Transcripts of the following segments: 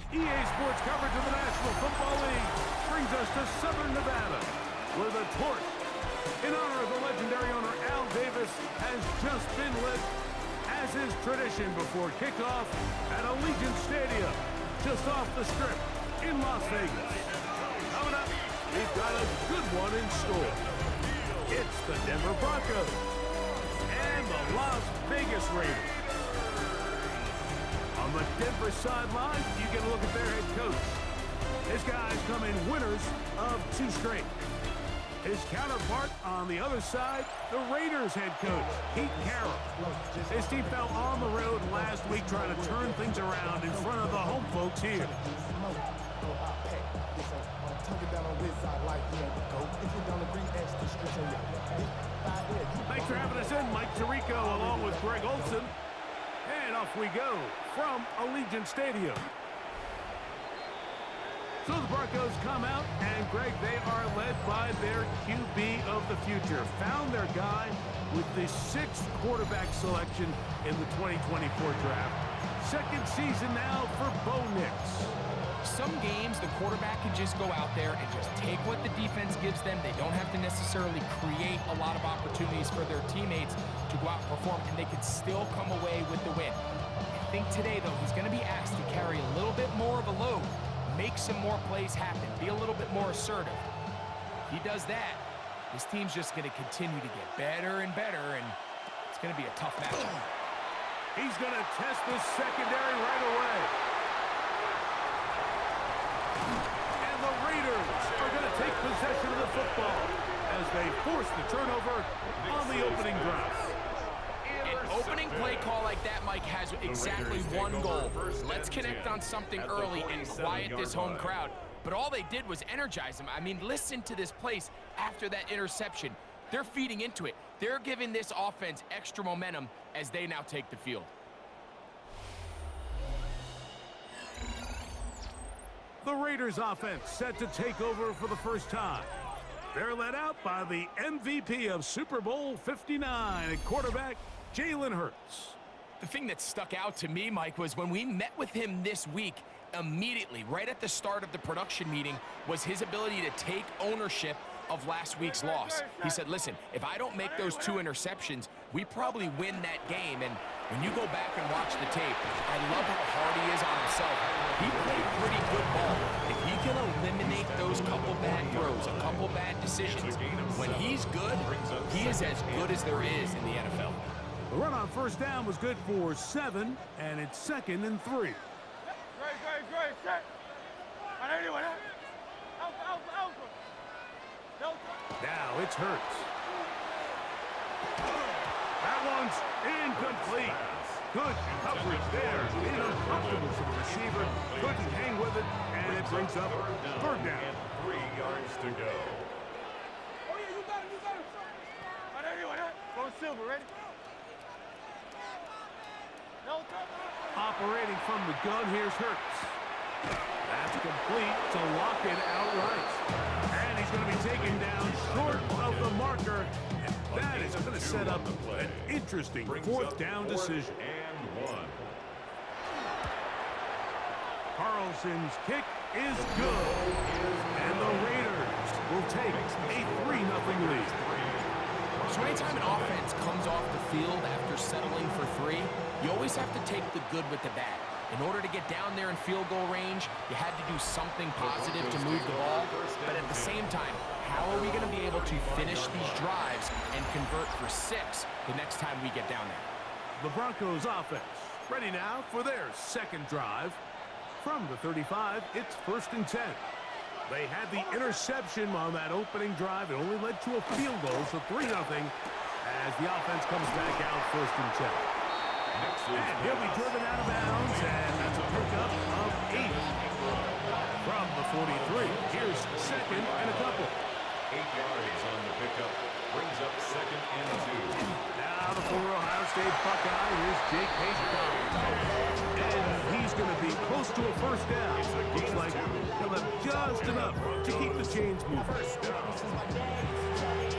EA Sports coverage of the National Football League brings us to Southern Nevada, where the torch, in honor of the legendary owner Al Davis, has just been lit, as is tradition before kickoff at Allegiant Stadium, just off the Strip in Las Vegas. Coming up, we've got a good one in store. It's the Denver Broncos and the Las Vegas Raiders. On the Denver sideline, you get a look at their head coach. This guy's come in winners of 2 straight. His counterpart on the other side, the Raiders head coach, Pete Carroll. His team fell on the road last week trying to turn things around in front of the home folks here. Thanks for having us in, Mike Tirico, along with Greg Olson. And off we go from Allegiant Stadium. So the Broncos come out, and Greg, they are led by their QB of the future. Found their guy with the 6th quarterback selection in the 2024 draft. 2nd season now for Bo Nix. Some games, the quarterback can just go out there and just take what the defense gives them. They don't have to necessarily create a lot of opportunities for their teammates to go out and perform, and they can still come away with the win. I think today, though, he's going to be asked to carry a little bit more of a load, make some more plays happen, be a little bit more assertive. If he does that, this team's just going to continue to get better and better, and it's going to be a tough matchup. He's going to test the secondary right away. And the Raiders are going to take possession of the football as they force the turnover on the opening drive. An opening play call like that, Mike, has exactly one goal. Let's connect on something early and quiet this home crowd. But all they did was energize them. I mean, listen to this place after that interception. They're feeding into it. They're giving this offense extra momentum as they now take the field. The Raiders offense set to take over for the first time. They're led out by the MVP of Super Bowl 59 at quarterback, Jalen Hurts. The thing that stuck out to me, Mike, was when we met with him this week, immediately, right at the start of the production meeting, was his ability to take ownership of last week's loss. He said, listen, if I don't make those 2 interceptions, we probably win that game. And when you go back and watch the tape, I love how hard he is on himself. He played pretty good ball. If he can eliminate those couple bad throws, a couple bad decisions, when he's good, he is as good as there is in the NFL. The run on first down was good for 7, and it's 2nd and 3. Now it's Hurts. That one's incomplete. Good coverage there. Made uncomfortable for the receiver. Couldn't hang with it, and it brings up 3rd down. 3 yards to go. Oh, yeah, you got it. Go Silver, ready? No, Operating from the gun, here's Hurts. That's complete to lock it outright. And he's going to be taken down short of the marker. And that is going to set up an interesting 4th down decision. And 1. Carlson's kick is good. And the Raiders will take a 3-0 lead. So anytime an offense comes off the field after settling for 3, you always have to take the good with the bad. In order to get down there in field goal range, you had to do something positive to move the ball. But at the same time, how are we going to be able to finish these drives and convert for 6 the next time we get down there? The Broncos offense ready now for their 2nd drive. From the 35, it's 1st and 10. They had the interception on that opening drive. It only led to a field goal, so 3-0 as the offense comes back out 1st and 10. And he'll be driven out of bounds, and that's a pickup of 8. From the 43, here's 2nd and a couple. 8 yards on the pickup. Brings up 2nd and 2. Now the former Ohio State Buckeye, here's Jake Hayes. And he's going to be close to a 1st down. Looks like he'll have just enough to keep the chains moving. 1st down.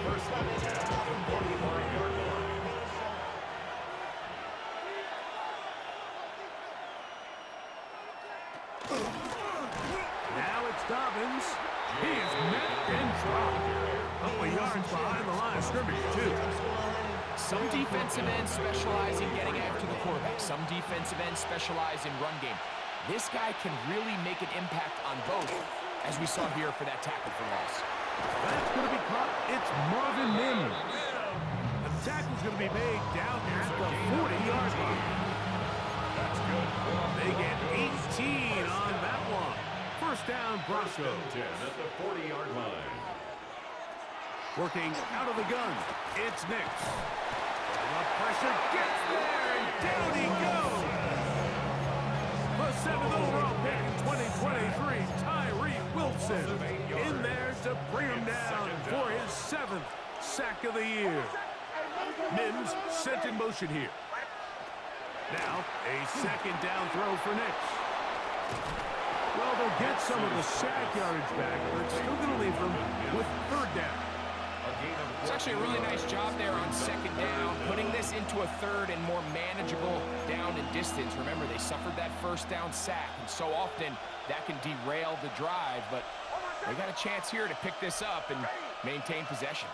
1st and 10 at the 45-yard line. Now it's Dobbins. He is met and dropped. Couple of yards behind the line of scrimmage, too. Some defensive ends specialize in getting after the quarterback. Some defensive ends specialize in run game. This guy can really make an impact on both, as we saw here for that tackle for loss. That's going to be caught. It's Marvin Mims. The tackle's going to be made down at the 40-yard line. That's good. They get 18 on that one. First down, Broncos. 10 at the 40-yard line. Working out of the gun. It's Nix. The pressure gets there, and down he goes. The 7th overall pick in 2023, Tyree Wilson, in there to bring him down for his 7th sack of the year. Mims sent in motion here. Now, a second down throw for Nix. Well, they'll get some of the sack yardage back, but it's still going to leave them with third down. It's actually a really nice job there on second down, putting this into a third and more manageable down and distance. Remember, they suffered that first down sack, and so often that can derail the drive, but they got a chance here to pick this up and maintain possession.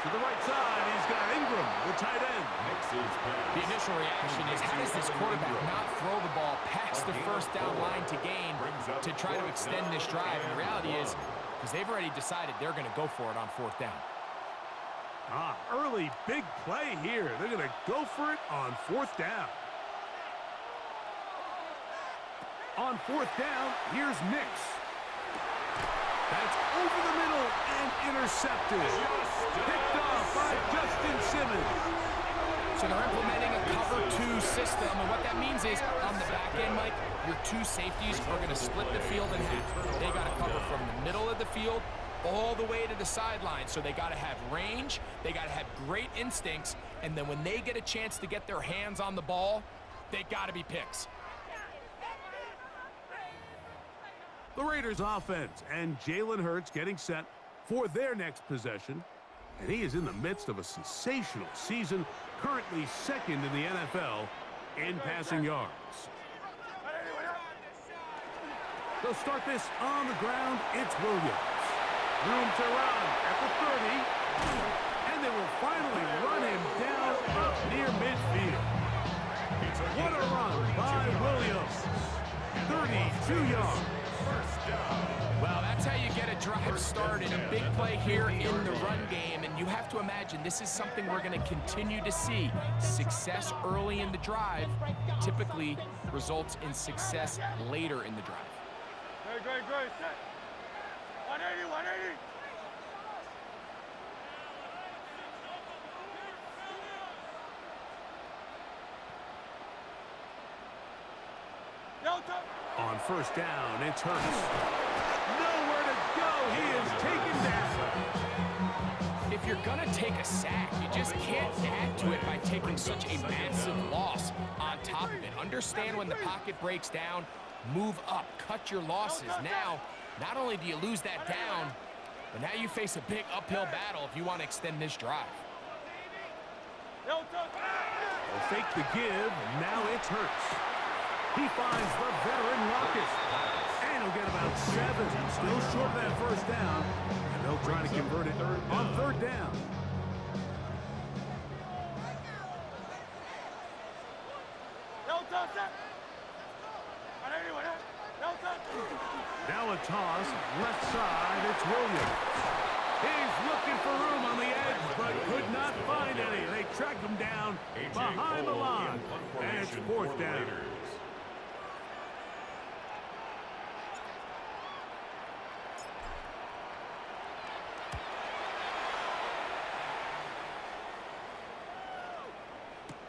To the right side, he's got Ingram, the tight end. The initial reaction is, how does this quarterback not throw the ball past the first down line to gain to try to extend this drive? And the reality is, because they've already decided they're going to go for it on fourth down. Early big play here. They're going to go for it on fourth down. On fourth down, here's Nix. That's over the middle and intercepted. Picked off by Justin Simmons. So they're implementing a cover 2 system, and what that means is, on the back end, Mike, your 2 safeties are going to split the field in half. They got to cover from the middle of the field all the way to the sideline. So they got to have range, they got to have great instincts, and then when they get a chance to get their hands on the ball, they got to be picks. The Raiders offense, and Jalen Hurts getting set for their next possession. And he is in the midst of a sensational season, currently second in the NFL in passing yards. They'll start this on the ground. It's Williams. Room to run at the 30. And they will finally run him down up near midfield. What a run by Williams. 32 yards. Well, that's how you get a drive started. A big play here in the run game, and you have to imagine this is something we're going to continue to see. Success early in the drive typically results in success later in the drive. Great. 180, 180. On first down, it's Hurts. Nowhere to go. He is taken down. If you're going to take a sack, you just can't add to it by taking such a massive loss on top of it. Understand when the pocket breaks down, move up, cut your losses. Now, not only do you lose that down, but now you face a big uphill battle if you want to extend this drive. They'll fake the give. Now it's Hurts. He finds the veteran Marcus. And he'll get about 7. Still short of that first down. And they'll try to convert it on third down. Now a toss. Left side. It's Williams. He's looking for room on the edge, but could not find any. They track him down behind the line. And it's fourth down.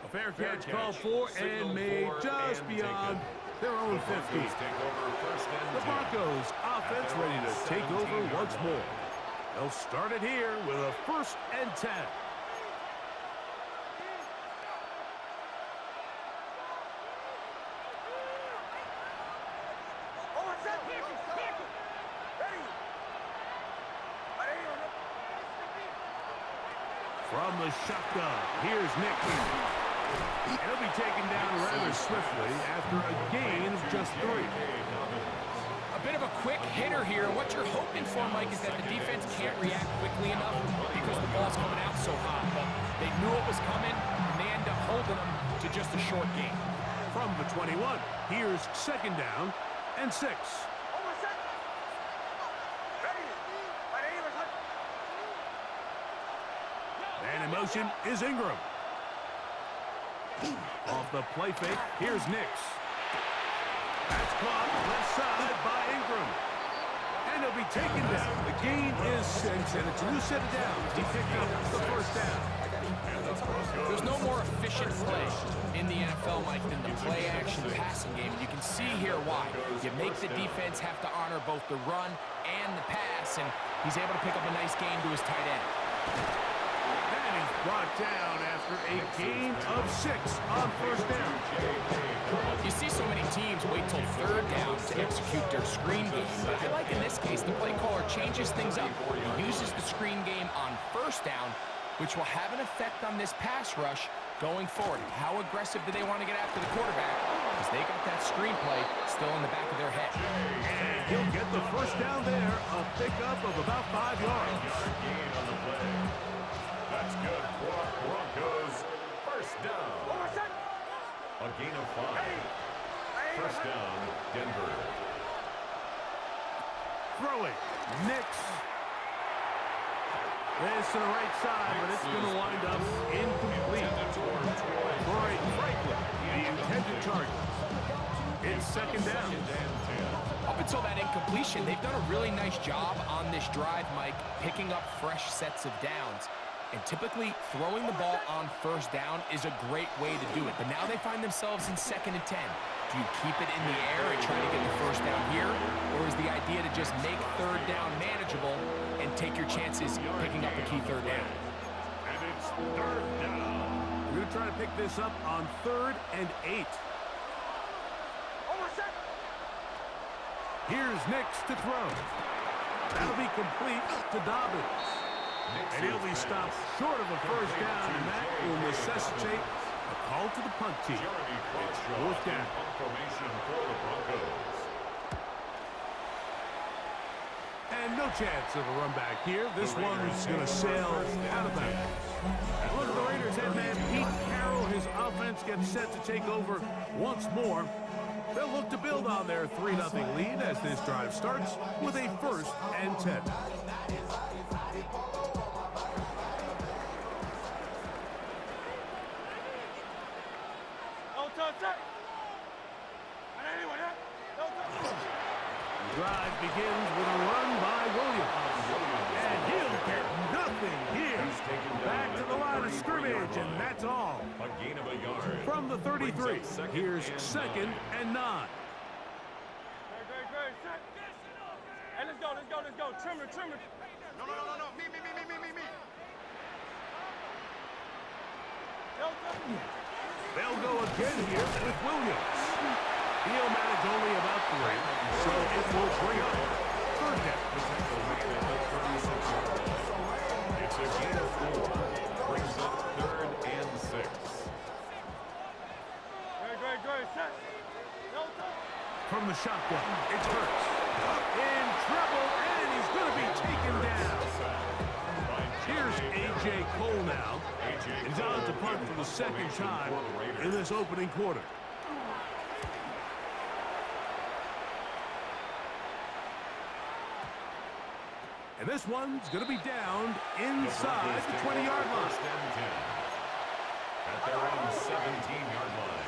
A fair catch called for and made just beyond their own 50. The Broncos offense ready to take over once more. They'll start it here with a 1st and 10. From the shotgun, here's Nick. And he'll be taken down rather swiftly after a gain of just 3. A bit of a quick hitter here. What you're hoping for, Mike, is that the defense can't react quickly enough because the ball's coming out so hot. But they knew it was coming, and they end up holding them to just a short gain. From the 21, here's 2nd down and 6. And in motion is Ingram. Off the play fake, here's Nix. That's caught left side by Ingram. And he'll be taken down. The gain is 6, and it's a new set of downs. He picked up the 1st down. There's no more efficient play in the NFL, Mike, than the play-action passing game. And you can see here why. You make the defense have to honor both the run and the pass, and he's able to pick up a nice gain to his tight end. And he's brought down after a gain of 6 on 1st down. You see so many teams wait till 3rd down to execute their screen game, but I like in this case the play caller changes things up. He uses the screen game on 1st down, which will have an effect on this pass rush going forward. How aggressive do they want to get after the quarterback? Because they got that screen play still in the back of their head. And he'll get the 1st down there, a pickup of about 5 yards. That's good for Broncos. 1st down. A gain of 5. 1st down, Denver. Throwing, Nix. This to the right side, but it's going to wind up incomplete. Corey Franklin, the intended target. It's 2nd down. Up until that incompletion, they've done a really nice job on this drive, Mike, picking up fresh sets of downs. And typically, throwing the ball on 1st down is a great way to do it. But now they find themselves in 2nd and 10. Do you keep it in the air and try to get the 1st down here? Or is the idea to just make 3rd down manageable and take your chances picking up a key 3rd down? And it's 3rd down. We're going to try to pick this up on 3rd and 8. Here's Nix to throw. That'll be complete to Dobbins. And he'll be stopped short of a 1st down, and that will necessitate a call to the punt team. It's 4th down. Formation for the Broncos. And no chance of a run back here. This one's going to sail out of bounds. And look at the Raiders head man, Pete Carroll. His offense gets set to take over once more. They'll look to build on their 3-0 lead as this drive starts with a 1st and 10. The drive begins with a run by Williams. And he'll get nothing here. Back to the line of scrimmage, and that's all. A gain of a yard. From the 33, here's 2nd and 9. Great. Hey, let's go. Trimmer. No. Me. They'll go again here with Williams. He'll manage only about 3, so it will bring up 3rd down. It's a gain of 4. Brings up 3rd and 6. Great. Set. From the shotgun, it's Hurts. In trouble, and he's going to be taken down. Here's A.J. Cole now. He's on to punt for the 2nd time in this opening quarter. And this one's going to be down inside the 20-yard line. At their own 17-yard line.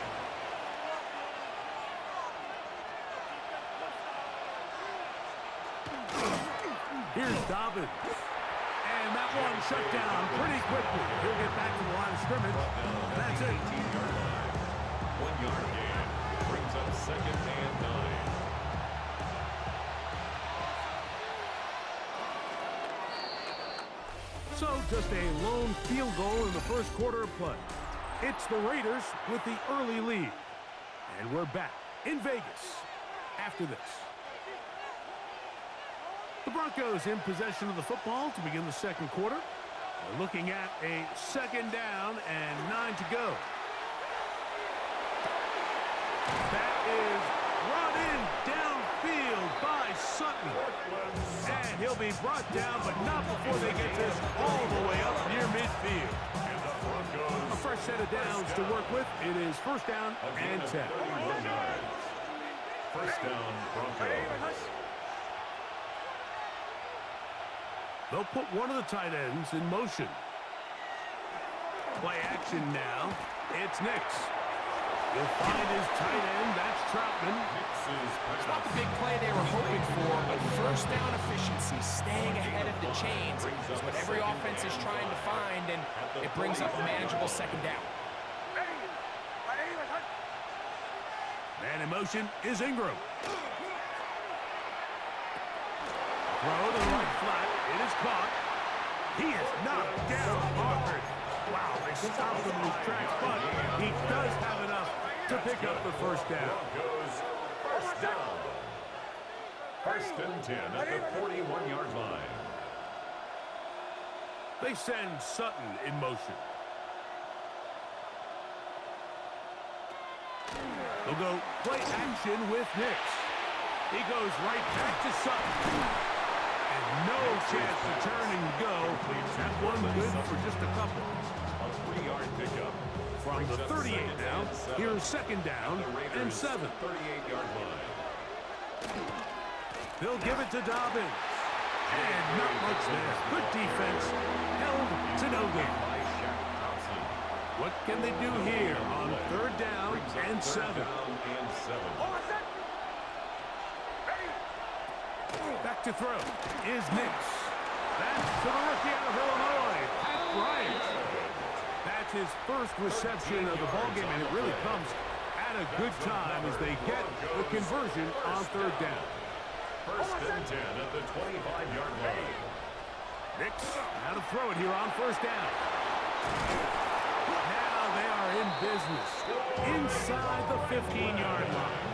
Here's Dobbins. And that one shut down pretty quickly. He'll get back to the line of scrimmage, and that's it. 18-yard line. 1-yard gain. Brings up 2nd and 9. So just a lone field goal in the 1st quarter of play. It's the Raiders with the early lead. And we're back in Vegas after this. The Broncos in possession of the football to begin the 2nd quarter. We're looking at a 2nd down and 9 to go. Sutton. And he'll be brought down, but not before they get this all the way up near midfield. A fresh set of downs to work with. It is first down and 10. First down, Broncos. They'll put one of the tight ends in motion. Play action now. It's Nix. He'll find his tight end. That's Troutman. It's not the big play they were hoping for, but first down efficiency, staying ahead of the chains, is what every offense is trying to find, and it brings up a manageable second down. Man in motion is Ingram. Throw to the right flat. It is caught. He is knocked down hard. Wow, they stopped him in his tracks, but he does have enough to pick up the first down. First down. First and 10 at the 41-yard line. They send Sutton in motion. They'll go play action with Nix. He goes right back to Sutton. And no chance to turn and go. That one good for just a couple. A 3-yard pickup. From the 38 now, here's second down and 7. 38-yard line. They'll give it to Dobbins. And not much there. Good defense. Held to no gain. What can they do here on third down and 7? Back to throw is Nix. That's to the rookie out of Illinois, Pat Bryant. That's his first reception of the ballgame, and it really comes at a good time as they get the conversion on third down. First and 10 at the 25-yard line. Nix, now to throw it here on first down. Now they are in business inside the 15-yard line.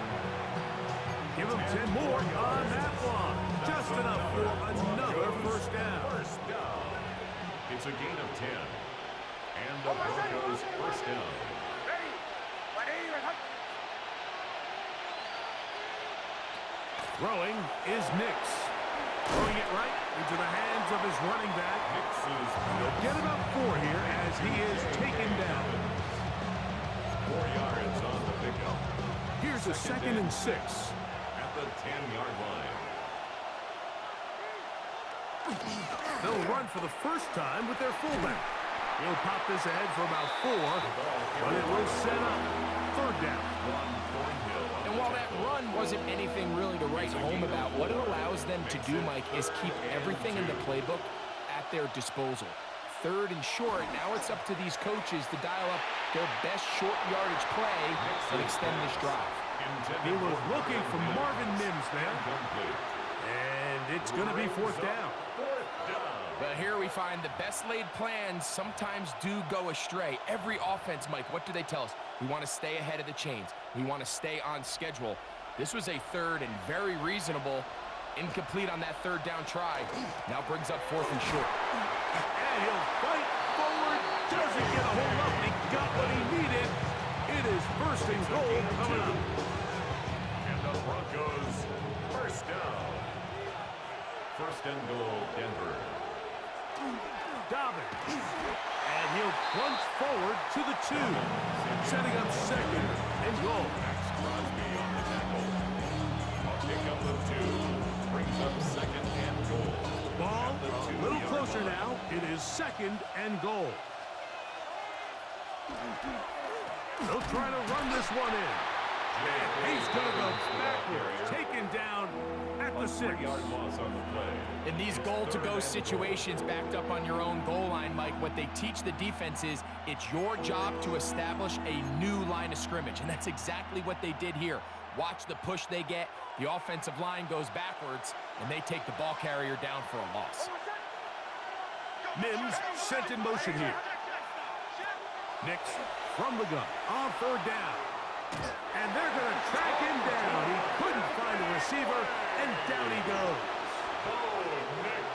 Give them 10 more on that one. Just enough for another first down. First down. It's a gain of 10. And the Broncos first down. Throwing is Nix. Throwing it right into the hands of his running back. He'll get about 4 here as he is taken down. 4 yards on the pickup. Here's a second and 6. At the 10-yard line. They'll run for the first time with their fullback. He'll pop this ahead for about 4, but it will set up third down. And while that run wasn't anything really to write home about, what it allows them to do, Mike, is keep everything in the playbook at their disposal. Third and short, now it's up to these coaches to dial up their best short yardage play and extend this drive. He was looking for Marvin Mims there. And it's going to be fourth down. But here we find the best laid plans sometimes do go astray. Every offense, Mike, what do they tell us? We want to stay ahead of the chains. We want to stay on schedule. This was a third and very reasonable. Incomplete on that third down try. Now brings up fourth and short. And he'll fight forward. Doesn't get a hold up. He got what he needed. It is first and goal coming up. And the Broncos first down. First and goal, Denver. Dobbins. And he'll plunge forward to the 2. Setting up second and goal. Crosby on the tackle. A pickup of 2. Brings up second and goal. Ball a little closer now. It is second and goal. They'll try to run this one in. And he's going to go backwards. Taken down at the 6. Loss on the play. In these goal-to-go situations backed up on your own goal line, Mike, what they teach the defense is it's your job to establish a new line of scrimmage, and that's exactly what they did here. Watch the push they get. The offensive line goes backwards, and they take the ball carrier down for a loss. Mims sent in motion here. Nix from the gun on third down. And they're going to track him down. He couldn't find a receiver, and down he goes.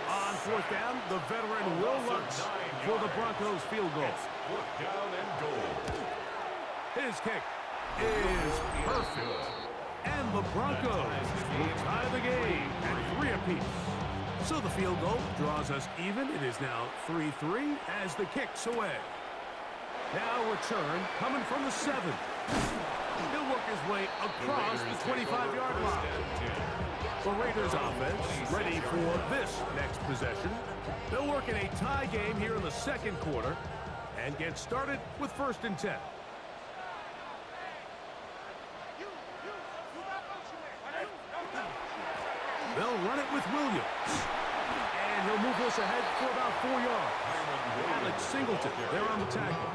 On fourth down, the veteran Will Lutz for the Broncos field goal. Fourth down and goal. His kick is perfect. And the Broncos will tie the game at 3 apiece. So the field goal draws us even. It is now 3-3 as the kick's away. Now return coming from the 7. He'll work his way across the 25-yard line. The Raiders offense ready for this next possession. They'll work in a tie game here in the second quarter and get started with 1st and 10. They'll run it with Williams. And he'll move this ahead for about 4 yards. Alex Singleton, they're on the tackle.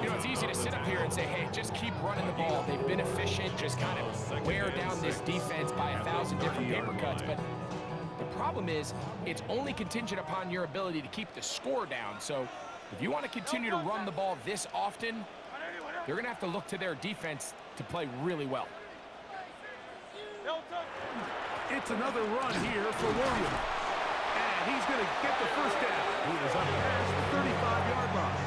You know, it's easy to sit up here and say, hey, just keep running the ball. They've been efficient, just kind of wear down this defense by 1,000 different paper cuts. But the problem is, it's only contingent upon your ability to keep the score down. So if you want to continue to run the ball this often, they're going to have to look to their defense to play really well. It's another run here for Williams. And he's going to get the first down. He is up past the 35-yard line.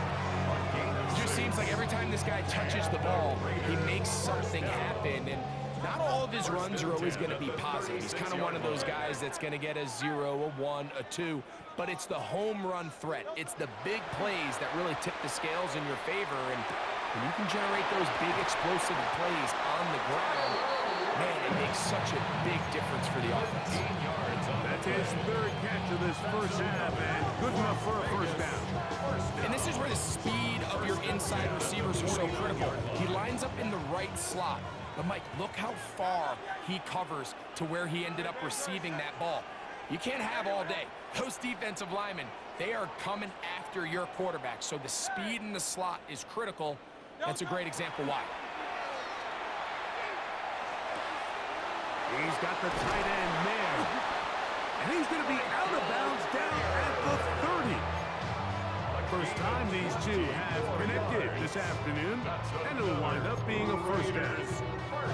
It just seems like every time this guy touches the ball, he makes something happen. And not all of his runs are always going to be positive. He's kind of one of those guys that's going to get a 0, a 1, a 2. But it's the home run threat. It's the big plays that really tip the scales in your favor. And when you can generate those big explosive plays on the ground, man, it makes such a big difference for the offense. That's his 3rd catch of this first half, and good enough for a first down. And this is where the speed of your inside receivers are so critical. He lines up in the right slot. But, Mike, look how far he covers to where he ended up receiving that ball. You can't have all day. Those defensive linemen, they are coming after your quarterback. So the speed in the slot is critical. That's a great example why. He's got the tight end man. And he's going to be out of bounds down at the 30. First time these two have connected this afternoon, and it'll wind up being a first down.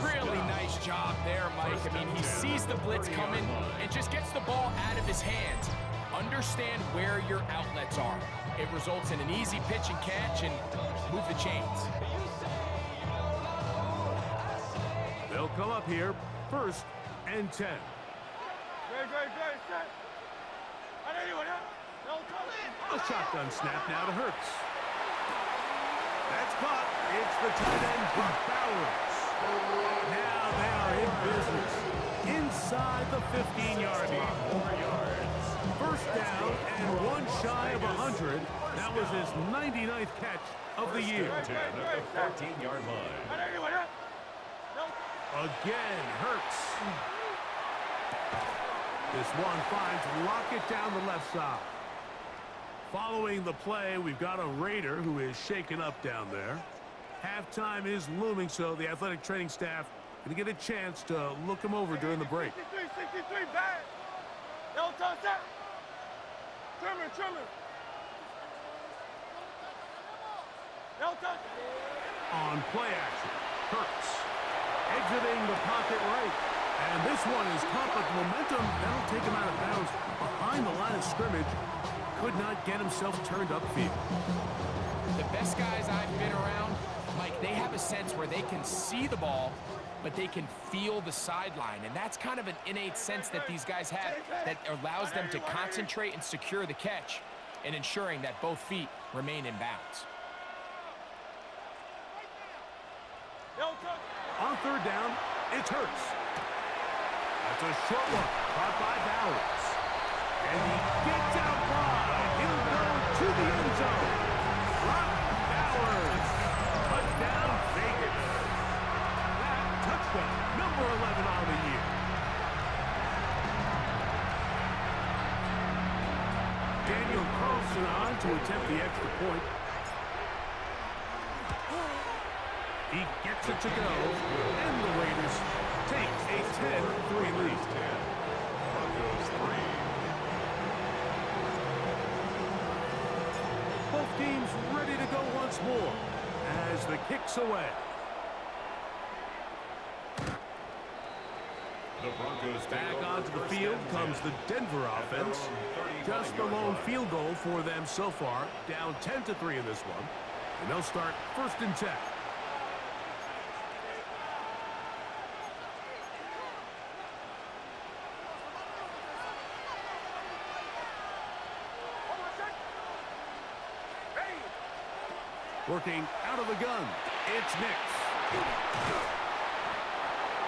Really nice job there, Mike. I mean, he sees the blitz coming and just gets the ball out of his hands. Understand where your outlets are. It results in an easy pitch and catch and move the chains. They'll come up here, 1st and 10. A shotgun snap now to Hurts. That's caught. It's the tight end, Bowers. Now they are in business inside the 15-yard line. First down and 1 shy of 100. That was his 99th catch of the year. 10 at the 14-yard line. Again, Hurts. This one finds Lockett down the left side. Following the play, we've got a Raider who is shaken up down there. Halftime is looming, so the athletic training staff going to get a chance to look him over during the break. 63, bad. No touch that. Trimmer. No touch. On play action, Hurts exiting the pocket right. And this one is caught, but the momentum, that'll take him out of bounds behind the line of scrimmage. Could not get himself turned upfield. The best guys I've been around, Mike, they have a sense where they can see the ball, but they can feel the sideline. And that's kind of an innate sense that these guys have that allows them to concentrate and secure the catch and ensuring that both feet remain in bounds. On 3rd down, it's Hurts. That's a short one, caught by Bowers. And he gets out wide. He'll go to the end zone. Brock Bowers. Touchdown, Vegas. That touchdown, number 11 on the year. Daniel Carlson on to attempt the extra point. He gets it to go, and the Raiders take a 10-3 lead. Broncos 3. Both teams ready to go once more as the kick's away. The Broncos Back onto the field comes the Denver offense. Just the lone field goal for them so far, down 10-3 in this one. And they'll start 1st and 10. Working out of the gun, it's Nix.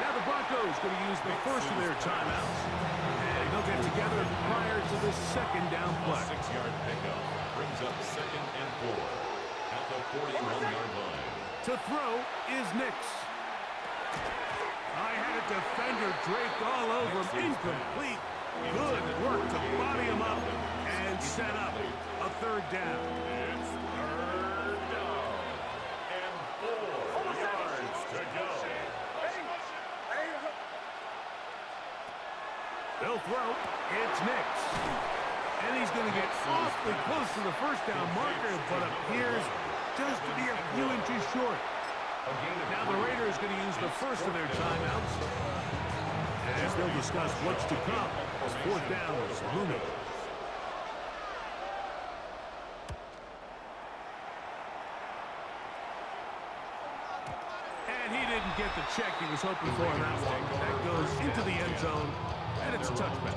Now the Broncos going to use the first of their timeouts. And they'll get together prior to the second down play. 6-yard pickup brings up 2nd and 4 at the 41-yard line. To throw is Nix. I had a defender draped all over him. Incomplete. Good work to body him up and set up a third down. It's 3rd down and 4 yards to go. They'll throw. It's Nix. And he's going to get awfully close to the first down marker, but appears just to be a few inches short. Now the Raiders going to use the first of their timeouts. As they'll discuss what's to come as 4th down is looming. And he didn't get the check he was hoping for on that one. That goes into the end zone, and it's a touchback.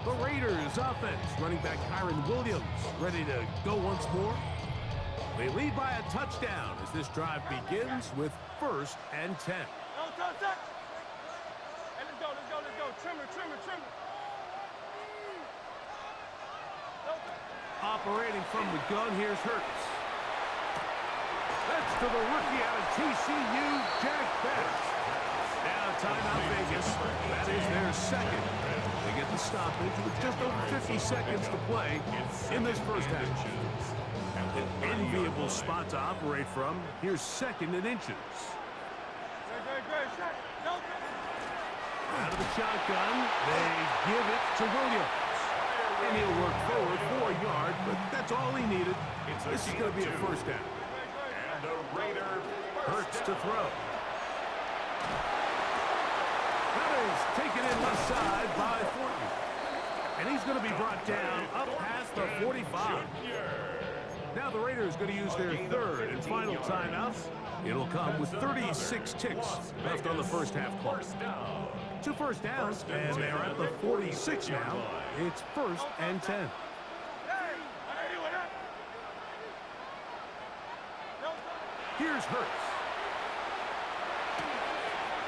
The Raiders offense, running back Kyron Williams, ready to go once more. They lead by a touchdown as this drive begins with 1st and 10. Hey, let's go. Trimmer. Operating from the gun, here's Hurts. That's to the rookie out of TCU, Jack Best. Now timeout Vegas. That is their second. They get the stoppage with just over 50 seconds to play in this first half. An enviable spot to operate from. Here's 2nd and inches. Out of the shotgun, they give it to Williams. And he'll work forward for a yard, but that's all he needed. This is going to be a first down. And a Raider Hurts to throw. That is taken in left side by Thornton. And he's going to be brought down up past the 45. Now the Raiders going to use their 3rd and final timeout. It'll come with 36 ticks left on the first half clock. 2 first downs, and they're at the 46 now. It's 1st and 10. Here's Hurts.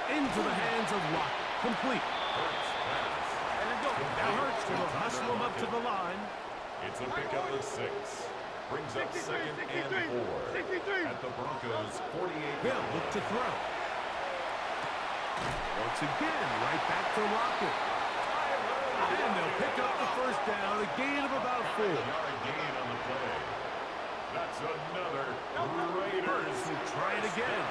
Into the hands of Lockett. Complete. Now Hurts will hustle him up to the line. It's a pickup of 6. Brings up 2nd and 4 at the Broncos' 48. They'll look to throw. Once again, right back to Lockett. And they'll pick up the first down, a gain of about 4. Yard gain on the play. That's another Raiders. Hurts will try it again.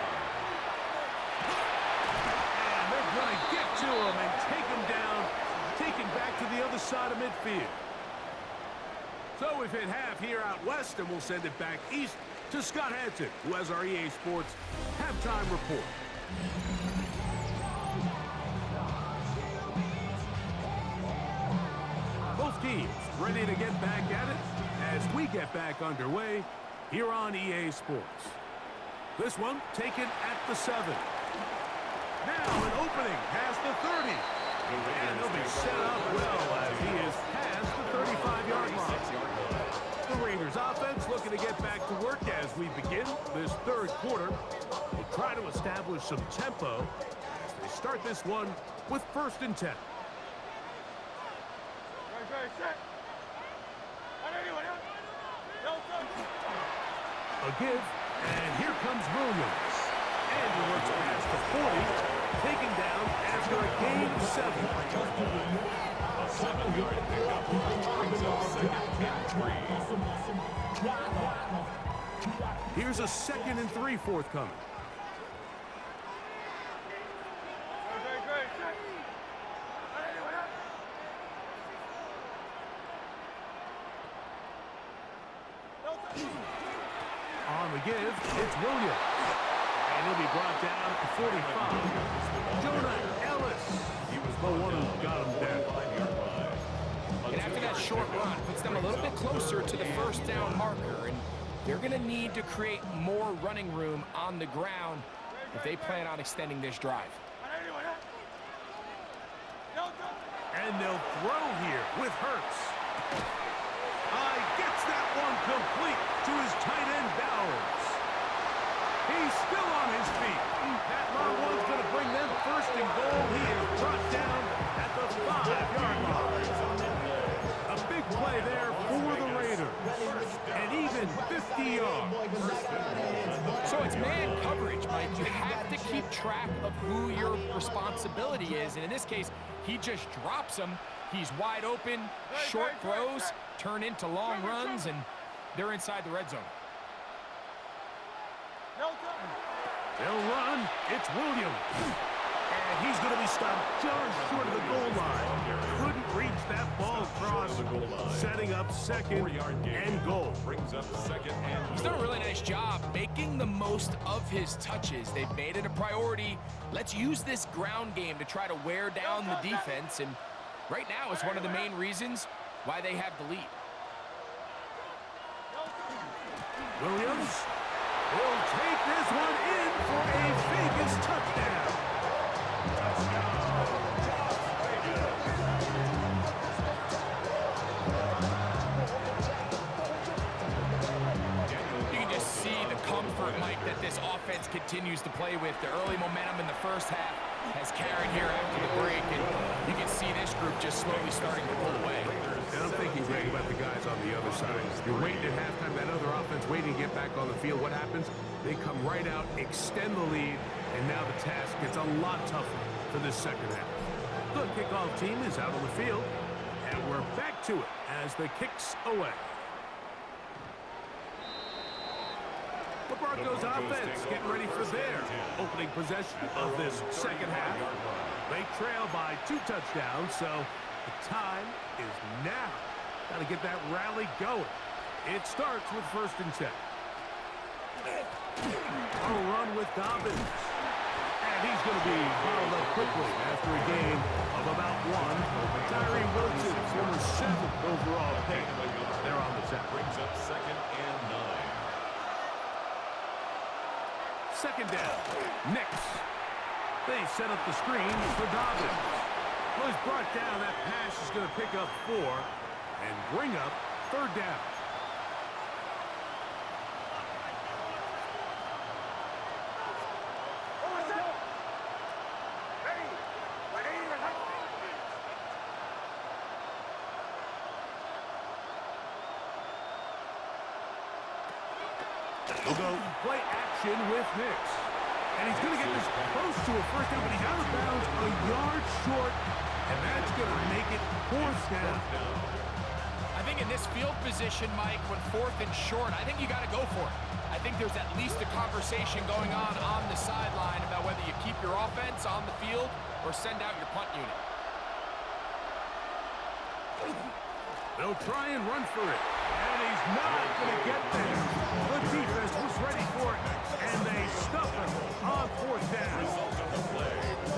And they're going to get to him and take him down, take him back to the other side of midfield. So we've hit half here out west, and we'll send it back east to Scott Hanson, who has our EA Sports halftime report. Both teams ready to get back at it as we get back underway here on EA Sports. This one taken at the 7. Now an opening past the 30. And they'll be set up well as he is past the 35-yard line. The Raiders offense looking to get back to work as we begin this 3rd quarter. We'll try to establish some tempo as they start this one with 1st and 10. A give, and here comes Williams. And he works past the 40, taken down after a gain of 7. A 7-yard pickup brings up 2nd and 3. Here's a 2nd and 3 forthcoming. On the give, it's Williams. And he'll be brought down at the 45. Jonah Ellis. He was the one who got him down. And after that short run, puts them a little bit closer to the first down marker. And they're going to need to create more running room on the ground if they plan on extending this drive. And they'll throw here with Hurts. Gets that one complete to his tight end, Bowers. He's still on his feet. That long one's going to bring them first and goal. He is brought down at the 5-yard line. A big play there for the Raiders. And even 50 yards. So it's man coverage, Mike. You have to keep track of who your responsibility is. And in this case, he just drops him. He's wide open. Short throws turn into long runs, and they're inside the red zone. They'll run. It's Williams. And he's going to be stopped just short of the goal line. Couldn't reach that ball across, setting up second and goal. Brings up second and He's done a really nice job making the most of his touches. They've made it a priority. Let's use this ground game to try to wear down the defense, and right now it's one of the main reasons why they have the lead. Williams will take this one in for a Vegas touchdown. You can just see the comfort, Mike, that this offense continues to play with. The early momentum in the first half has carried here after the break, and you can see this group just slowly starting to pull away. And I'm thinking, Greg, about the guys on the other side. You're waiting at halftime, that other offense waiting to get back on the field. What happens? They come right out, extend the lead, and now the task gets a lot tougher for this second half. The kickoff team is out on the field, and we're back to it as the kick's away. The Broncos offense getting ready for their opening possession of this second half. They trail by 2 touchdowns, so the time is now. Got to get that rally going. It starts with 1st and 10. A run with Dobbins. And he's going to be bottled up quickly after a gain of about 1. Tyree Wilson, former 7th overall pick. They're on the tap. brings up second and 9. Second down. Knicks. They set up the screen for Dobbins. Well, he's brought down. That pass is going to pick up 4 and bring up 3rd down. We'll go play action with Knicks. And he's going to get this close to a first down, but he's out of bounds a yard short, and that's going to make it 4th down. I think in this field position, Mike, when 4th and short, I think you got to go for it. I think there's at least a conversation going on the sideline about whether you keep your offense on the field or send out your punt unit. They'll try and run for it, and he's not going to get there. The defense was ready for it, and they stuff him on 4th down.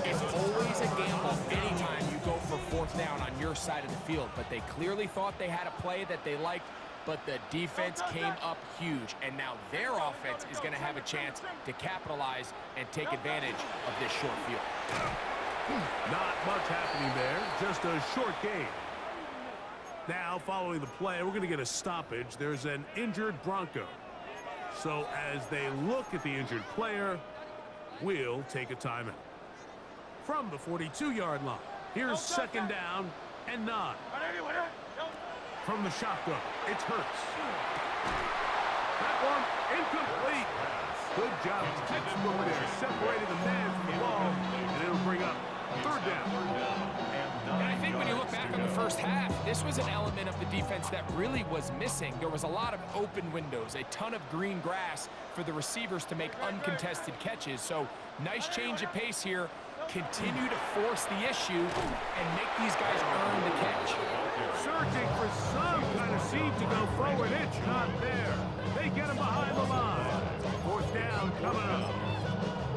It's always a gamble anytime you go for 4th down on your side of the field, but they clearly thought they had a play that they liked, but the defense came up huge, and now their offense is going to have a chance to capitalize and take advantage of this short field. Not much happening there, just a short game. Now, following the play, we're going to get a stoppage. There's an injured Bronco. So as they look at the injured player, we'll take a timeout. From the 42-yard line, here's 2nd down and 9. From the shotgun, it's Hurts. That one incomplete. Good job. Textbook there, separating the man from the ball, and it'll bring up 3rd down. And I think when you look back on the first half, this was an element of the defense that really was missing. There was a lot of open windows, a ton of green grass for the receivers to make uncontested catches. So nice change of pace here. Continue to force the issue and make these guys earn the catch. Searching for some kind of seam to go forward. It's not there. They get him behind the line. 4th down coming up.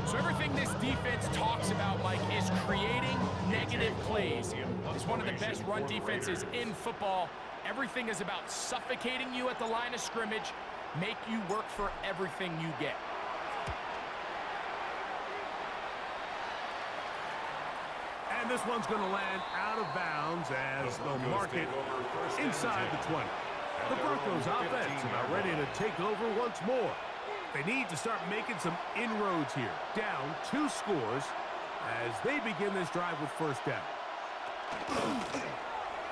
So everything this defense talks about, Mike, is creating negative plays. It's one of the best run defenses in football. Everything is about suffocating you at the line of scrimmage, make you work for everything you get. And this one's going to land out of bounds as they'll mark it inside the 20. The Broncos offense about ready to take over once more. They need to start making some inroads here. Down 2 scores as they begin this drive with first down.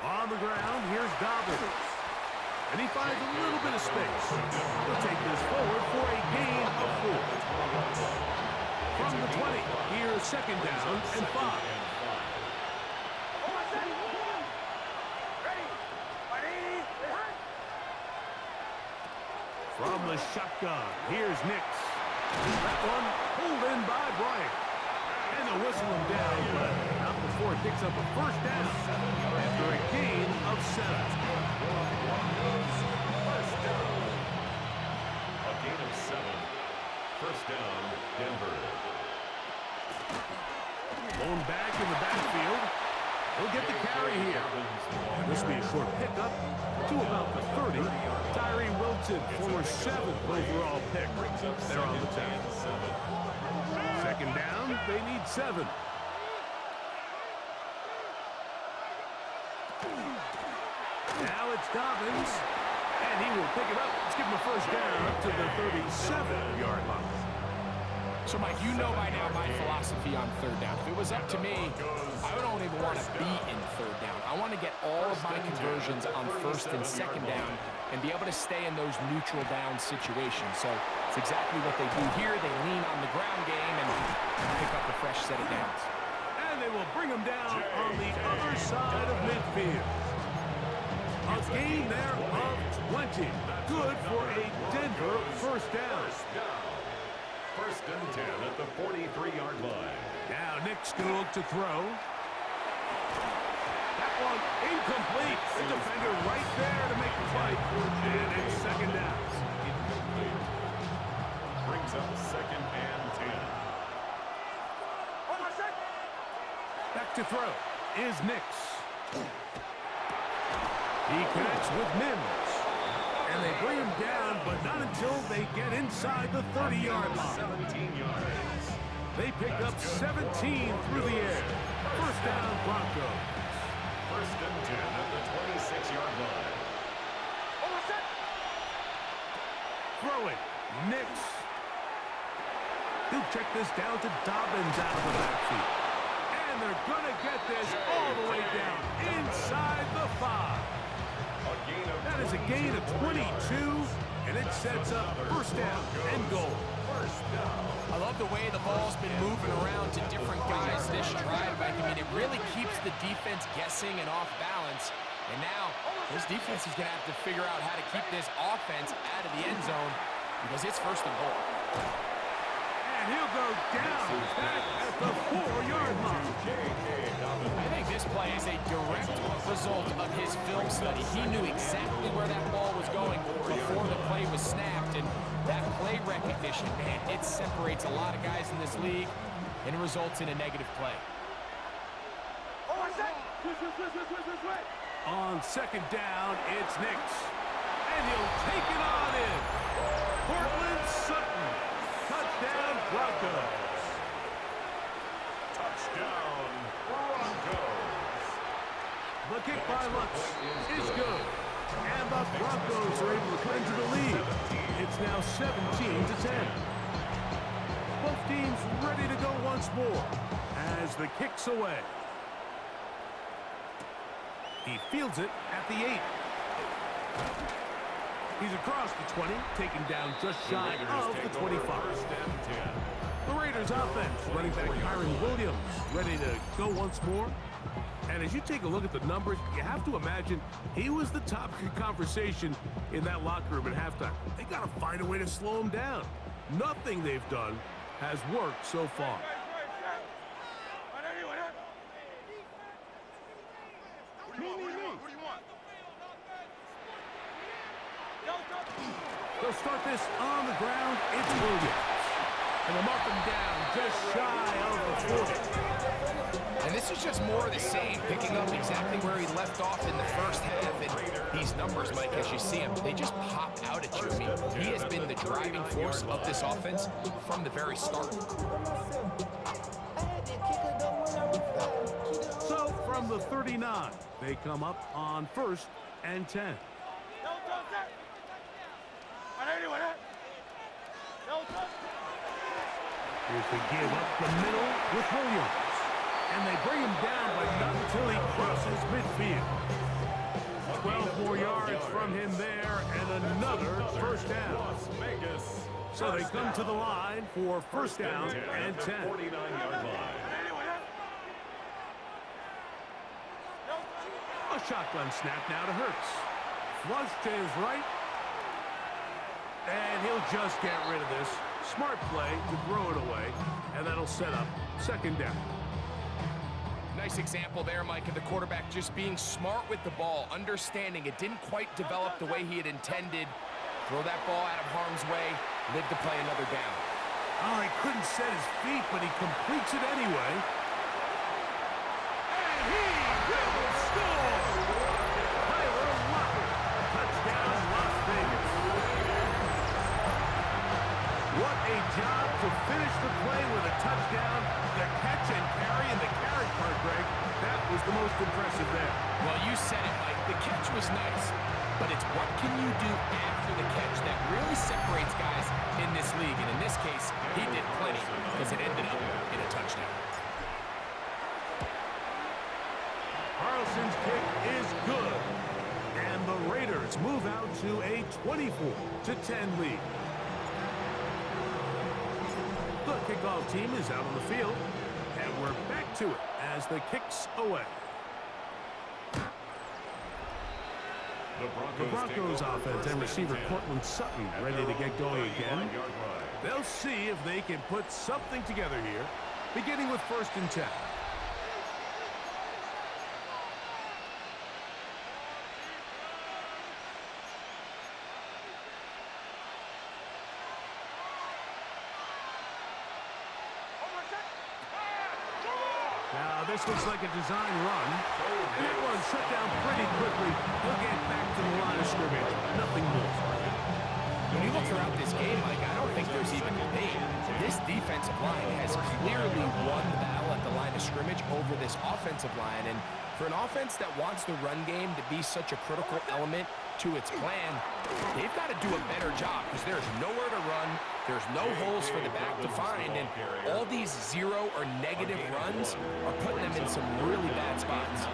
On the ground, here's Dobbins. And he finds a little bit of space. He'll take this forward for a gain of 4. From the 20, here's second down and 5. From the shotgun, here's Nix. That one pulled in by Bryant. And they'll whistle him down, but not before it picks up a first down after a gain of 7. First down. A gain of 7. First down, Denver. Blown back in the backfield. He'll get the carry here. And this will be a short pickup to about the 30. Tyree Wilson, former 7th overall pick. They're on the 10. Second down, they need 7. Now it's Dobbins, and he will pick it up. Let's give him a first down up to the 37-yard line. So, Mike, you know by now my philosophy on third down. If it was up to me, I don't even want to be in third down. I want to get all of my conversions on first and second down and be able to stay in those neutral down situations. So it's exactly what they do here. They lean on the ground game and pick up a fresh set of downs. And they will bring him down on the other side of midfield. A gain there of 20. Good for a Denver first down. First and 10 at the 43-yard line. Now Nick's going to look to throw. That one incomplete. The defender right there to make the play. And it's second down. Brings up second and 10. Back to throw is Nix. He connects with Mims. And they bring him down, but not until they get inside the 30-yard line. 17 yards. They pick up 17 through the air. First down, Broncos. First and 10 at the 26-yard line. Throwing, Nix. He'll check this down to Dobbins out of the backfield. And they're going to get this all the way down inside the 5. That is a gain of 22, and it sets up first down and goal. I love the way the ball's been moving around to different guys this drive. I mean, it really keeps the defense guessing and off balance. And now, this defense is going to have to figure out how to keep this offense out of the end zone because it's first and goal. And he'll go down back at the 4-yard line. I think this play is a direct result of his film study. He knew exactly where that ball was going before the play was snapped. And that play recognition, man, it separates a lot of guys in this league and results in a negative play. On second down, it's Nix. And he'll take it on in. Portland Sutton. Touchdown, Broncos. Touchdown, Broncos. The kick by Lutz is good. And the Broncos are able to cling to the lead. It's now 17-10. Both teams ready to go once more as the kick's away. He fields it at the 8. He's across the 20, taken down just shy of the 25. The Raiders offense, running back Kyron Williams, ready to go once more. And as you take a look at the numbers, you have to imagine he was the topic of conversation in that locker room at halftime. They got to find a way to slow him down. Nothing they've done has worked so far. They'll start this on the ground. It's Williams. And they'll mark him down just shy of the 40. And this is just more of the same, picking up exactly where he left off in the first half. And these numbers, Mike, as you see them, they just pop out at you. I mean, he has been the driving force of this offense from the very start. So from the 39, they come up on first and 10. Here's the give up the middle with Williams. And they bring him down, but not until he crosses midfield. 12 more yards from him there, and another first down. So they come to the line for first down and 10. 49-yard line. A shotgun snap now to Hurts. Flush to his right. And he'll just get rid of this. Smart play to throw it away, and that'll set up second down. Nice example there, Mike, of the quarterback just being smart with the ball, understanding it didn't quite develop the way he had intended. Throw that ball out of harm's way, live to play another down. Oh, he couldn't set his feet, but he completes it anyway. And he will score! Tyler Lockett, touchdown Las Vegas. What a job to finish the play with a touchdown. The catch and carry and the carry part, Greg, that was the most impressive there. Well, you said it, Mike. The catch was nice, but it's what can you do after the catch that really separates guys in this league. And in this case, he did plenty because it ended up in a touchdown. Carlson's kick is good. And the Raiders move out to a 24-10 lead. The kickoff team is out on the field, and we're back to it as the kick's away. The Broncos offense and receiver Cortland Sutton ready to get going again. They'll see if they can put something together here, beginning with first and 10. Now, this looks like a design run, and that one shut down pretty quickly. He'll get back to the line of scrimmage. Nothing more. When you look throughout this game, Mike, I don't think there's even debate. This defensive line has clearly won the battle at the line of scrimmage over this offensive line. And for an offense that wants the run game to be such a critical element to its plan, they've got to do a better job because there's nowhere to run. There's no holes for the back to find, and all these zero or negative runs are putting them in some really bad spots.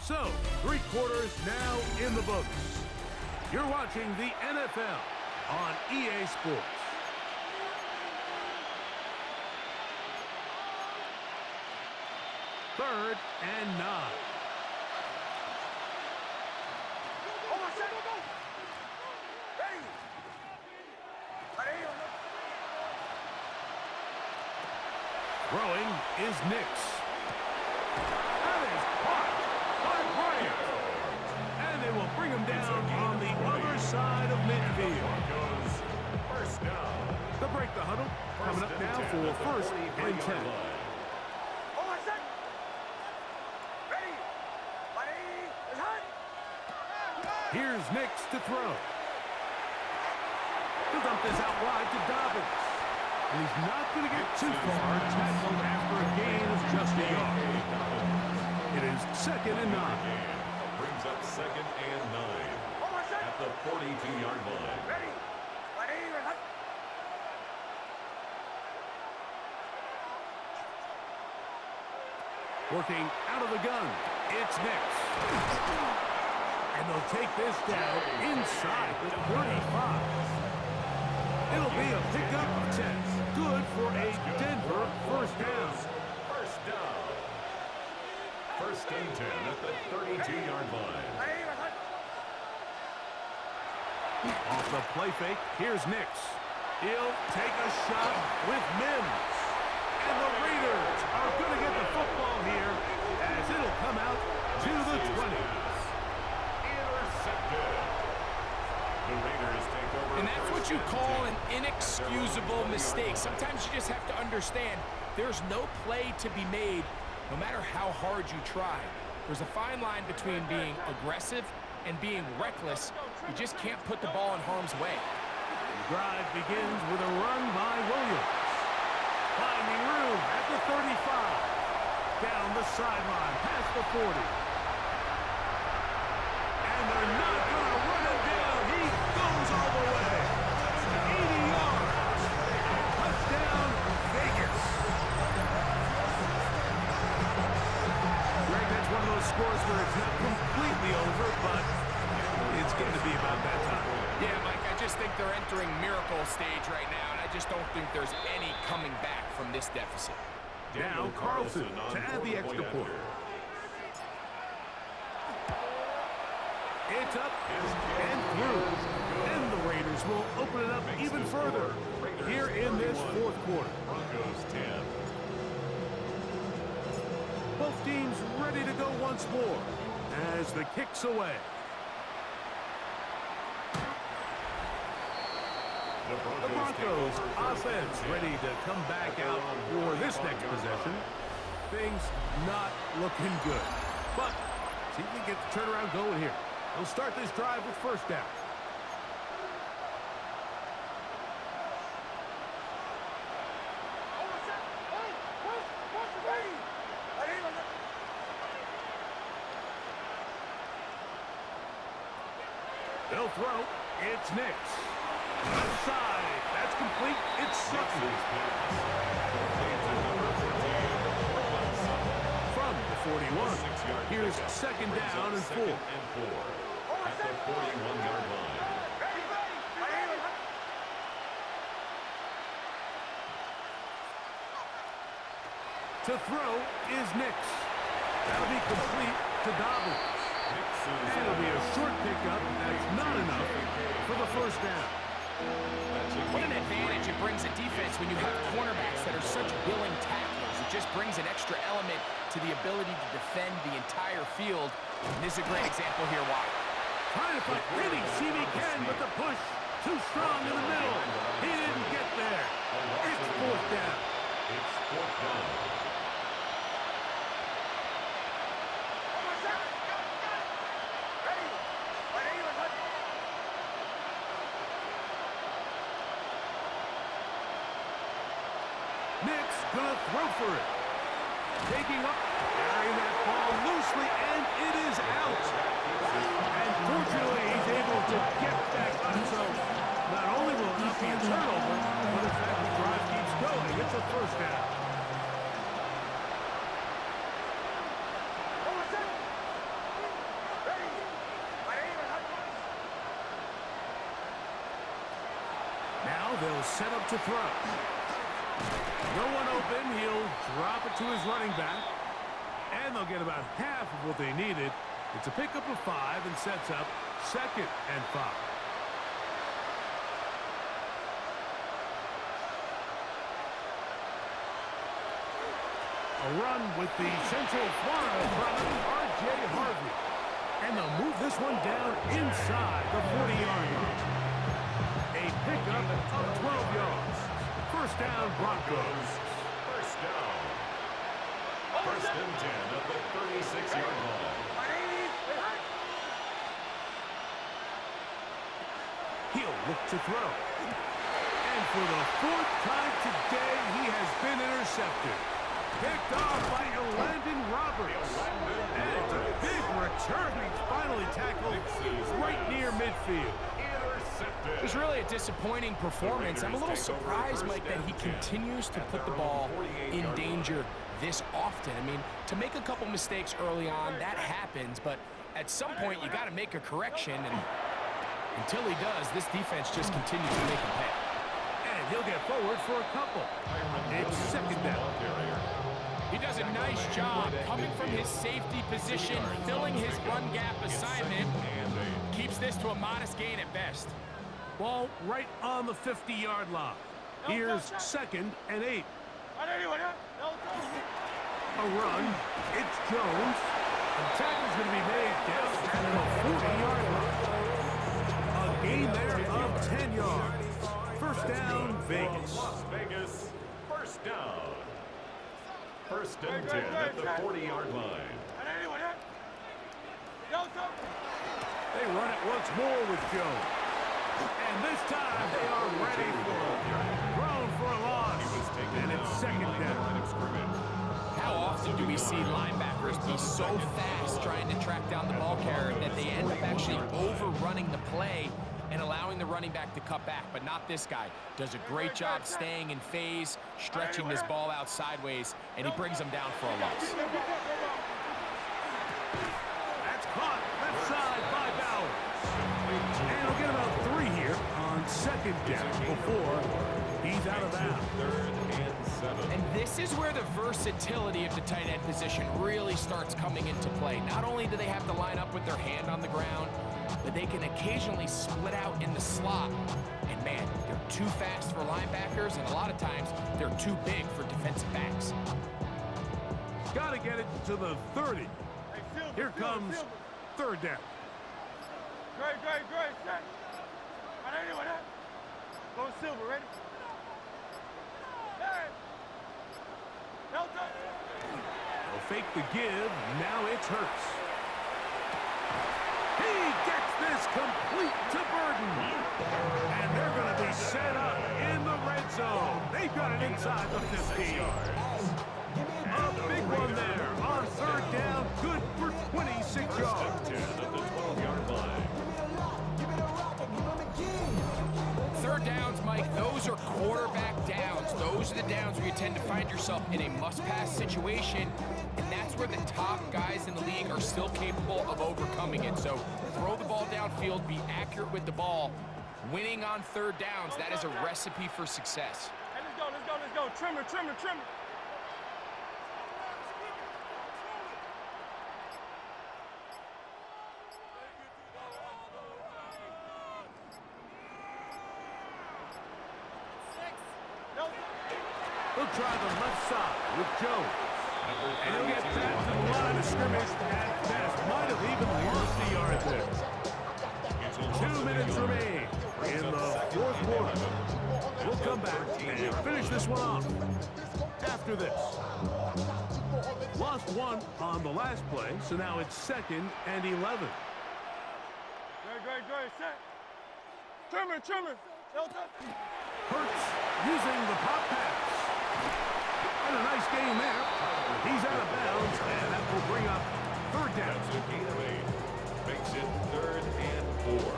So, 3 quarters now in the books. You're watching the NFL on EA Sports. Third and 9. Throwing is Nix. That is caught by Bryant. And they will bring him down on the other side of midfield. First down. The break the huddle coming up now for first and 10. Here's Nix to throw. He'll dump this out wide to Dobbins. And he's not going to get too far, tackled after a gain of just a yard. It is second and 9. Brings up second and 9 at the 42-yard line. Working out of the gun, it's Nix. And they'll take this down inside the 35. It'll be a pickup of 10. Good for a Denver first down. First down. First and 10 at the 32-yard line. Off the play fake, here's Nix. He'll take a shot with Mims. And the Raiders are going to get the football here as it'll come out to the 20. Intercepted. The Raiders take over. And that's what you call an inexcusable mistake. Sometimes you just have to understand there's no play to be made no matter how hard you try. There's a fine line between being aggressive and being reckless. You just can't put the ball in harm's way. drive begins with a run by Williams. Finding room at the 35. Down the sideline, past the 40. And they're not going to run him down. He goes all the way. 80 yards. Touchdown, Vegas. Greg, that's one of those scores where it's not completely over, but it's getting to be about that time. Yeah, Mike, I just think they're entering miracle stage right now, and I just don't think there's any coming back from this deficit. Now Carlson to add the extra point. It's up and through. And the Raiders will open it up even further here in this fourth quarter. Broncos 10. Both teams ready to go once more as the kick's away. The Broncos offense ready to come back out for this next possession. Things not looking good. But see if we can get the turnaround going here. They'll start this drive with first down. They'll throw. It's Nix. Outside. That's complete. It's Sutton. From the 41. Here's second down and 4. At the 41-yard line. To throw is Nix. That'll be complete to Dobbins. And it'll be a short pickup. That's not enough for the first down. What an advantage it brings a defense when you have cornerbacks that are such willing tacklers. It just brings an extra element to the ability to defend the entire field. And this is a great example here why. Trying to fight any seam he can, but the push too strong in the middle. He didn't get there. It's fourth down. It's fourth down. Nix gonna throw for it. Taking up, carrying that ball loosely, and it is out. And fortunately, he's able to get back on. So not only will it not be a turnover, but in fact the drive keeps going. It's a first down. Now they'll set up to throw. No one open. He'll drop it to his running back. And they'll get about half of what they needed. It's a pickup of 5 and sets up second and 5. A run with the Central Florida product, R.J. Harvey. And they'll move this one down inside the 40-yard line. A pickup of 12 yards. First down, Broncos. First down. First and 10 at the 36-yard line. He'll look to throw. And for the fourth time today, he has been intercepted. Picked off by Elandon Roberts. And it's a big return. He's finally tackled right near midfield. It was really a disappointing performance. I'm a little surprised, Mike, that he continues to put the ball in danger this often. I mean, to make a couple mistakes early on, that happens, but at some point you got to make a correction, and until he does, this defense just continues to make him pay. And he'll get forward for a couple. It's second down. He does a nice job coming from his safety position, filling his run gap assignment, keeps this to a modest gain at best. Ball right on the 50-yard line. Here's second and 8. A run. It's Jones. The tackle's going to be made down at the 40-yard line. A gain there of 10 yards. First down, Vegas. Las Vegas, first down. First and 10 at the 40-yard line. They run it once more with Jones. And this time they are ready for it. Thrown for a loss. And it's second down. How often do we see linebackers be so fast trying to track down the ball carrier that they end up actually overrunning the play and allowing the running back to cut back? But not this guy. Does a great job staying in phase, stretching this ball out sideways, and he brings them down for a loss. That's caught left side by Bowers. And we'll get about 3 here on second down before he's out of bounds. Third and 7. And this is where the versatility of the tight end position really starts coming into play. Not only do they have to line up with their hand on the ground, but they can occasionally split out in the slot. And man, they're too fast for linebackers, and a lot of times they're too big for defensive backs. Got to get it to the 30. Here comes third down. Great. Set. Anyway, go Silver, ready? Hey. Delta. They'll fake the give. Now it's Hurts. He gets this complete to Burden. And they're going to be set up in the red zone. They've got it inside the 50. A big one there on third down. Good for 26 yards. 10 at the 12-yard line. Third downs, Mike, those are quarterback downs. Those are the downs where you tend to find yourself in a must-pass situation, and that's where the top guys in the league are still capable of overcoming it. So throw the ball downfield, be accurate with the ball. Winning on third downs, that is a recipe for success. Hey, let's go. Trimmer. He'll try the left side with Jones. And he'll get back to the line of scrimmage at best. Might have even lost a yard there. 2 minutes remain in the fourth quarter. We'll come back and finish this one off after this. Lost one on the last play, so now it's 2nd and 11. Great. Set. Trimmer. Delta. Hurts using the pop pass. And a nice game there. He's out of bounds, and that will bring up third down. That's a gain of 8. Makes it 3rd and 4.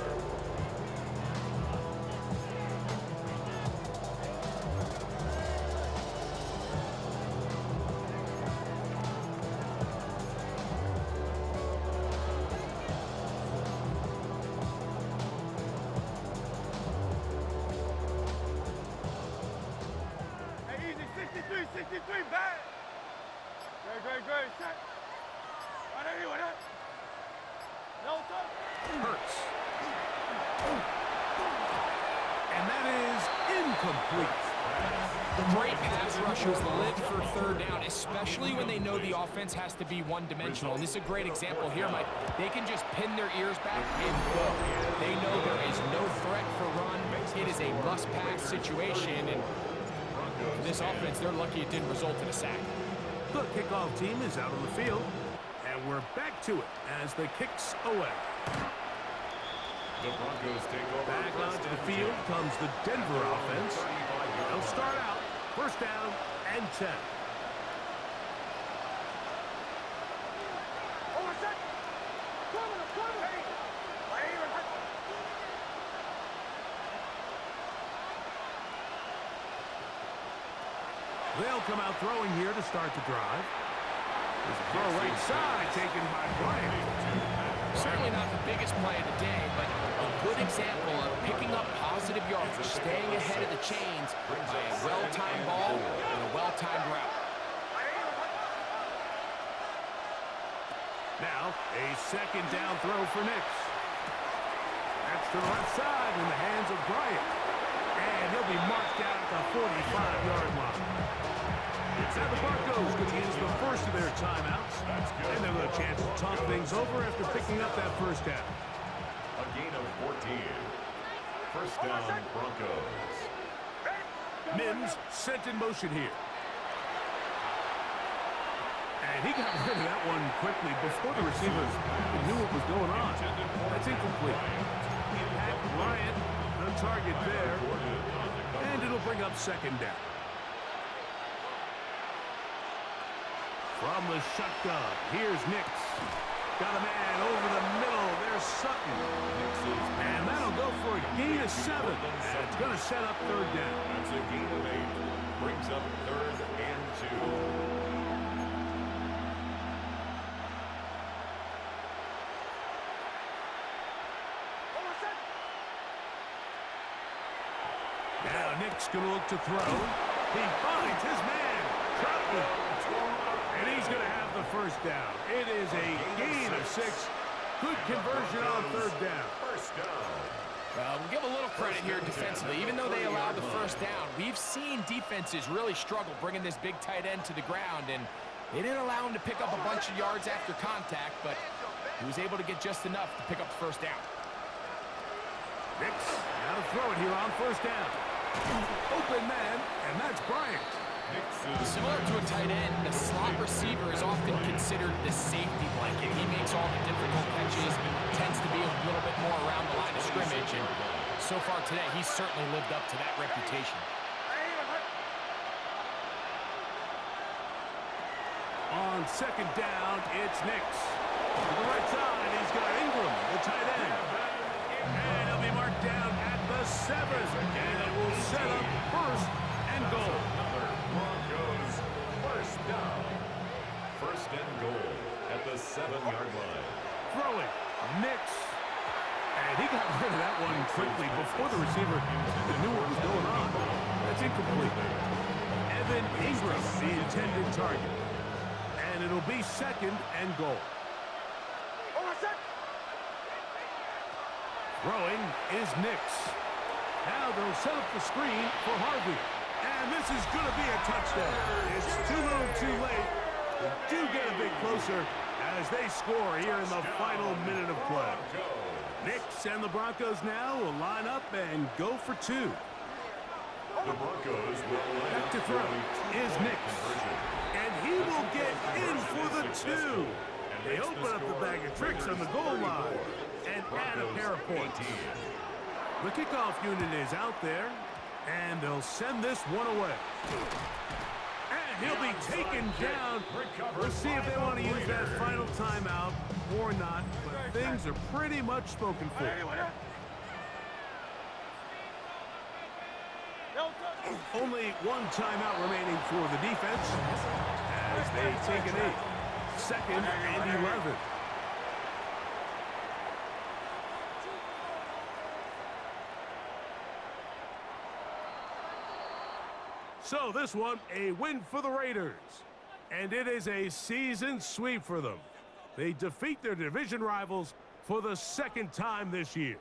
Hey, easy. 63, back. Great. Set. Anyway, Delta. Hurts. And that is incomplete. Great pass rushers live for third down, especially when they know the offense has to be one-dimensional. And this is a great example here, Mike. They can just pin their ears back and go. They know there is no threat for run. It is a must-pass situation, and for this offense, they're lucky it didn't result in a sack. The kickoff team is out on the field, and we're back to it as the kicks away. The Broncos take over. Back onto the field comes the Denver offense. They'll start out first down and 10. Set. Coming. Hey. They'll come out throwing here to start the drive. There's a throw right side taken by Bryant. Certainly not the biggest play of the day, but a good example of picking up positive yards, staying ahead of the chains by a well-timed ball and a well-timed route. Now, a second down throw for Nix. That's to the left side in the hands of Bryant. And he'll be marked down at the 45-yard line. Now the Broncos going to use the first of their timeouts. And they'll have a chance to talk things over after picking up that first down. A gain of 14. First down, Broncos. Mims sent in motion here. And he got rid of that one quickly before the receivers knew what was going on. That's incomplete. Pat Bryant on target there. And it'll bring up second down. From the shotgun, here's Nix. Got a man over the middle. There's Sutton. And that'll go for a gain of 7. And it's going to set up third down. That's a gain of 8. Brings up 3rd and 2. Now Nick's going to look to throw. He finds his man, Troutman. And he's going to have the first down. It is a gain of 6. Good conversion on third down. First down. We'll give a little credit here defensively. Even though they allowed the first down, we've seen defenses really struggle bringing this big tight end to the ground, and they didn't allow him to pick up a bunch of yards after contact, but he was able to get just enough to pick up the first down. Nix, now to throw it here on first down. Open man, and that's Bryant. Similar to a tight end, the slot receiver is often considered the safety blanket. He makes all the difficult catches, tends to be a little bit more around the line of scrimmage, and so far today, he's certainly lived up to that reputation. On second down, it's Nix. To the right side, he's got Ingram, the tight end. And he'll be marked down at the 7. And it will set up first and goal. Broncos first down. First and goal at the 7-yard line. Throwing, Nix. And he got rid of that one quickly before the receiver knew what was going on. That's incomplete. Evan Ingram, the intended target. And it'll be second and goal. Throwing is Nix. Now they'll set up the screen for Harvey. And this is going to be a touchdown. It's too little too late. They do get a bit closer as they score here in the final minute of play. Nix and the Broncos now will line up and go for 2. The Broncos will line Back to up throw for is Nix. And he will get in for the 2. They open up the bag of tricks on the goal line and add a pair of points. The kickoff unit is out there, and they'll send this one away. And he'll be taken down. We'll see if they want to use that final timeout or not, but things are pretty much spoken for. Only one timeout remaining for the defense as they take an 8. Second and 11. So this one, a win for the Raiders. And it is a season sweep for them. They defeat their division rivals for the 2nd time this year.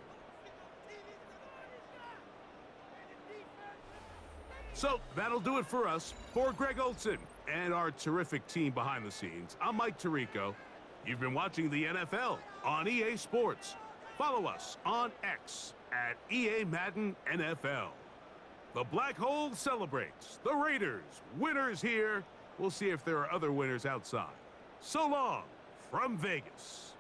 So that'll do it for us. For Greg Olson and our terrific team behind the scenes, I'm Mike Tirico. You've been watching the NFL on EA Sports. Follow us on X at EA Madden NFL. The Black Hole celebrates. The Raiders, winners here. We'll see if there are other winners outside. So long from Vegas.